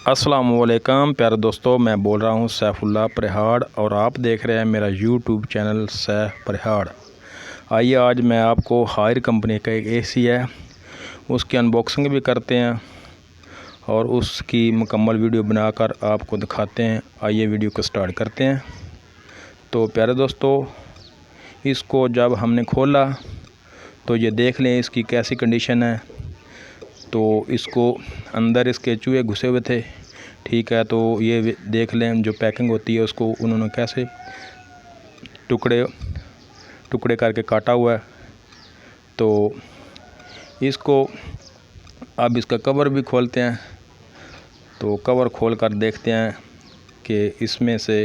अस्सलामुअलैकुम प्यारे दोस्तों, मैं बोल रहा हूँ सैफुल्लाह परिहाड़ और आप देख रहे हैं मेरा यूट्यूब चैनल सैफ परिहाड़। आइए आज मैं आपको हायर कंपनी का एक एसी है उसकी अनबॉक्सिंग भी करते हैं और उसकी मुकम्मल वीडियो बनाकर आपको दिखाते हैं। आइए वीडियो को स्टार्ट करते हैं। तो प्यारे दोस्तों, इसको जब हमने खोला तो ये देख लें इसकी कैसी कंडीशन है। तो इसको अंदर इसके चूहे घुसे हुए थे, ठीक है। तो ये देख लें जो पैकिंग होती है उसको उन्होंने कैसे टुकड़े टुकड़े करके काटा हुआ है। तो इसको अब इसका कवर भी खोलते हैं। तो कवर खोल कर देखते हैं कि इसमें से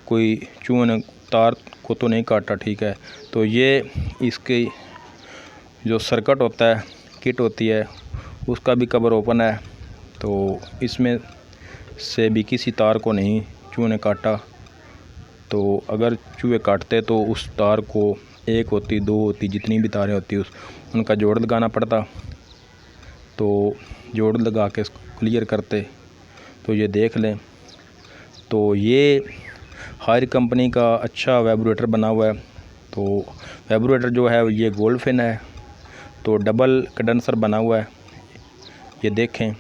कोई चूहे ने तार को तो नहीं काटा, ठीक है। तो ये इसकी जो सर्किट होता है, किट होती है, उसका भी कवर ओपन है। तो इसमें से भी किसी तार को नहीं चूहे ने काटा। तो अगर चूहे काटते तो उस तार को एक होती, दो होती, जितनी भी तारें होती उनका जोड़ लगाना पड़ता। तो जोड़ लगा के क्लियर करते। तो ये देख लें। तो ये हायर कंपनी का अच्छा वाइब्रेटर बना हुआ है। तो वाइब्रेटर जो है ये गोल्डफिन है। तो डबल कंडेंसर बना हुआ है, ये देखें।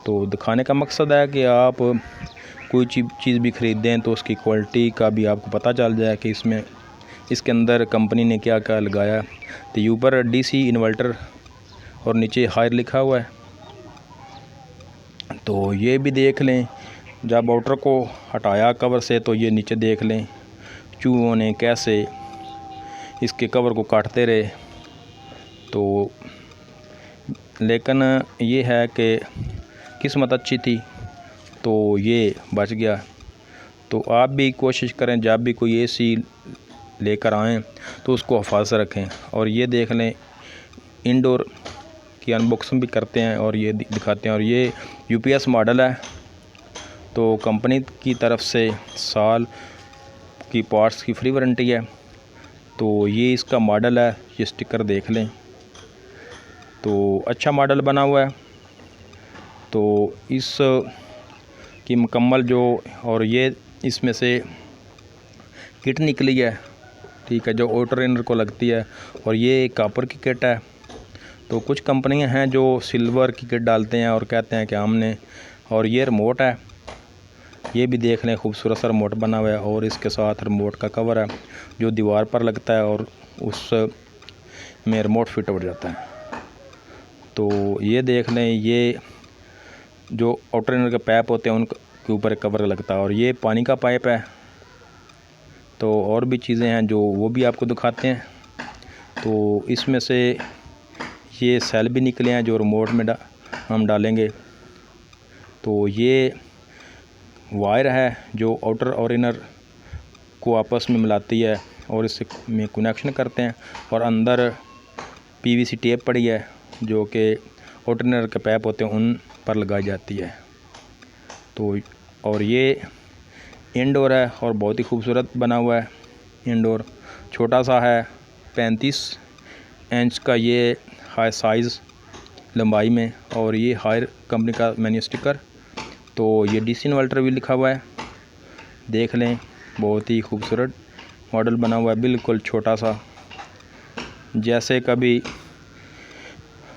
तो दिखाने का मकसद है कि आप कोई चीज़ भी ख़रीदें तो उसकी क्वालिटी का भी आपको पता चल जाए कि इसके अंदर कंपनी ने क्या क्या लगाया। तो ये ऊपर डीसी इन्वर्टर और नीचे हायर लिखा हुआ है। तो ये भी देख लें। जब आउटर को हटाया कवर से तो ये नीचे देख लें चूहों ने कैसे इसके कवर को काटते रहे। तो लेकिन ये है कि किस्मत अच्छी थी तो ये बच गया। तो आप भी कोशिश करें जब भी कोई एसी लेकर आएँ तो उसको हिफाज़त से रखें। और ये देख लें इंडोर की अनबॉक्सिंग भी करते हैं और ये दिखाते हैं। और ये यूपीएस मॉडल है। तो कंपनी की तरफ से साल की पार्ट्स की फ्री वारंटी है। तो ये इसका मॉडल है, ये स्टिकर देख लें। तो अच्छा मॉडल बना हुआ है। तो इस की मुकम्मल जो और ये इसमें से किट निकली है, ठीक है, जो आउटर इनर को लगती है। और ये कॉपर की किट है। तो कुछ कंपनियां हैं जो सिल्वर की किट डालते हैं और कहते हैं कि हमने। और ये रिमोट है, ये भी देख लें, खूबसूरत सा रिमोट बना हुआ है। और इसके साथ रिमोट का कवर है जो दीवार पर लगता है और उस में रिमोट फिट हो जाता है। तो ये देख लें, ये जो आउटर इनर के पाइप होते हैं उनके ऊपर कवर लगता है। और ये पानी का पाइप है। तो और भी चीज़ें हैं जो वो भी आपको दिखाते हैं। तो इसमें से ये सेल भी निकले हैं जो रिमोट में हम डालेंगे। तो ये वायर है जो आउटर और इनर को आपस में मिलाती है और इससे में कनेक्शन करते हैं। और अंदर पीवीसी टेप पड़ी है जो कि आउटर इनर के पाइप होते हैं उन पर लगाई जाती है। तो और ये इंडोर है और बहुत ही खूबसूरत बना हुआ है। इंडोर छोटा सा है, 35 इंच का ये हाई साइज़ लंबाई में। और ये हायर कंपनी का मेन्यू स्टिकर। तो ये डीसी इन्वर्टर भी लिखा हुआ है, देख लें। बहुत ही खूबसूरत मॉडल बना हुआ है, बिल्कुल छोटा सा, जैसे कभी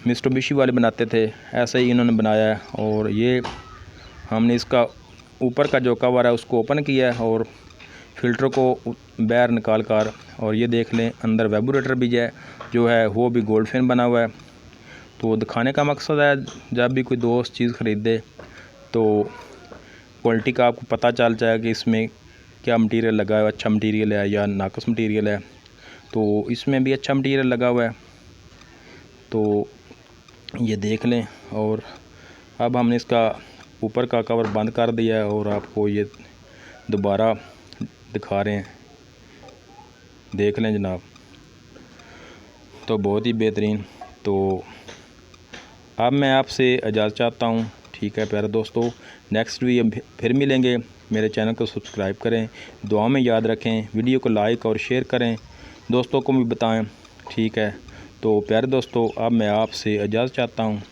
मित्सुबिशी वाले बनाते थे ऐसे ही इन्होंने बनाया है। और ये हमने इसका ऊपर का जो कवर है उसको ओपन किया है और फ़िल्टर को बाहर निकाल कर। और ये देख लें अंदर वाइब्रेटर भी जो है वो भी गोल्डफिन बना हुआ है। तो दिखाने का मकसद है जब भी कोई दोस्त चीज़ ख़रीदे तो क्वालिटी का आपको पता चल जाए कि इसमें क्या मटेरियल लगा है, अच्छा मटेरियल है या नाकस मटेरियल है। तो इसमें भी अच्छा मटेरियल लगा हुआ है। तो ये देख लें। और अब हमने इसका ऊपर का कवर बंद कर दिया है और आपको ये दोबारा दिखा रहे हैं, देख लें जनाब। तो बहुत ही बेहतरीन। तो अब मैं आपसे इजाज़त चाहता हूँ, ठीक है प्यारे दोस्तों। नेक्स्ट वीडियो फिर मिलेंगे। मेरे चैनल को सब्सक्राइब करें, दुआ में याद रखें, वीडियो को लाइक और शेयर करें, दोस्तों को भी बताएं, ठीक है। तो प्यारे दोस्तों अब मैं आपसे इजाज़त चाहता हूँ।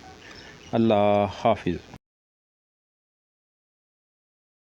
अल्लाह हाफिज़।